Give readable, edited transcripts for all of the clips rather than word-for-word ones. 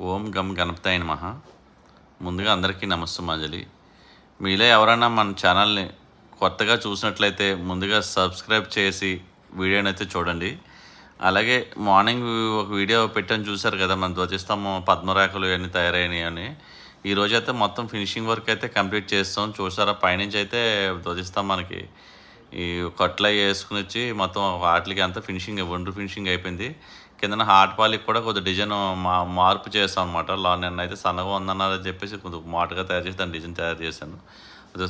ఓం గం గణపతాయ నమః. ముందుగా అందరికీ నమస్సుమాంజలి. మీలో ఎవరైనా మన ఛానల్ని కొత్తగా చూసినట్లయితే ముందుగా సబ్స్క్రైబ్ చేసి వీడియోనైతే చూడండి. అలాగే మార్నింగ్ ఒక వీడియో పెట్టాను, చూశారు కదా, మన ధ్వజస్తంభం పద్మరేఖలు ఇవన్నీ తయారైనాయి అని. ఈరోజైతే మొత్తం ఫినిషింగ్ వర్క్ అయితే కంప్లీట్ చేస్తాం. చూసారా, పైనుంచి అయితే ధ్వజస్తంభానికి ఈ కట్లు అవి వేసుకుని వచ్చి మొత్తం వాటికి అంతా ఫినిషింగ్ ఫినిషింగ్ అయిపోయింది. కిందన హార్ట్ పాలికి కూడా కొద్దిగా డిజైన్ మార్పు చేస్తాం అనమాట. నిన్న అయితే సన్నగా ఉందన్నారని చెప్పేసి కొద్దిగా మోటగా తయారు చేసి దాని డిజైన్ తయారు చేశాను. అది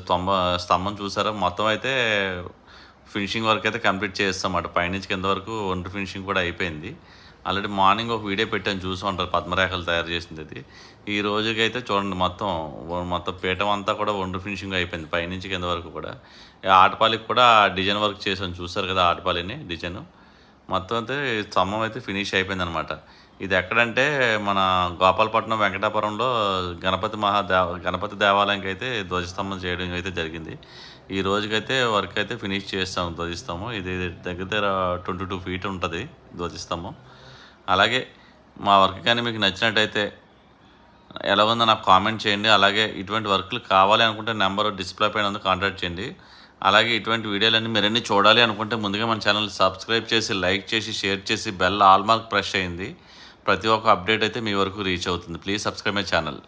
స్తంభం చూసారా, మొత్తం అయితే ఫినిషింగ్ వర్క్ అయితే కంప్లీట్ చేస్తాం అన్నమాట. పైనుంచి కింద వరకు ఫినిషింగ్ కూడా అయిపోయింది. ఆల్రెడీ మార్నింగ్ ఒక వీడియో పెట్టాను, చూసి ఉంటారు, పద్మరేఖలు తయారు చేసింది అది. ఈ రోజుకైతే చూడండి, మొత్తం పీఠం అంతా కూడా ఫినిషింగ్ అయిపోయింది పైనుంచి కింద వరకు కూడా. ఆటపాలికి కూడా డిజైన్ వర్క్ చేశాను, చూసారు కదా ఆటపాలిని డిజైన్. మొత్తం అయితే స్తంభం అయితే ఫినిష్ అయిపోయింది అనమాట. ఇది ఎక్కడంటే మన గోపాలపట్నం వెంకటాపురంలో గణపతి దేవాలయంకి అయితే ధ్వజస్తంభం చేయడం అయితే జరిగింది. ఈ రోజుకైతే వర్క్ అయితే ఫినిష్ చేస్తాం ధ్వజస్తంభం. ఇది దగ్గర 22 ఫీట్ ఉంటుంది ధ్వజస్తంభం. అలాగే మా వర్క్ కానీ మీకు నచ్చినట్టయితే ఎలా ఉందో నాకు కామెంట్ చేయండి. అలాగే ఇటువంటి వర్క్లు కావాలి అనుకుంటే నెంబర్ డిస్ప్లే పైన ఉంది, కాంటాక్ట్ చేయండి. అలాగే ఇటువంటి వీడియోలన్నీ మీరన్నీ చూడాలి అనుకుంటే ముందుగా మన ఛానల్ సబ్స్క్రైబ్ చేసి, లైక్ చేసి, షేర్ చేసి, బెల్ ఆల్ మార్క్ ప్రెస్ చేయండి. ప్రతి ఒక్క అప్డేట్ అయితే మీ వరకు రీచ్ అవుతుంది. Please subscribe my channel.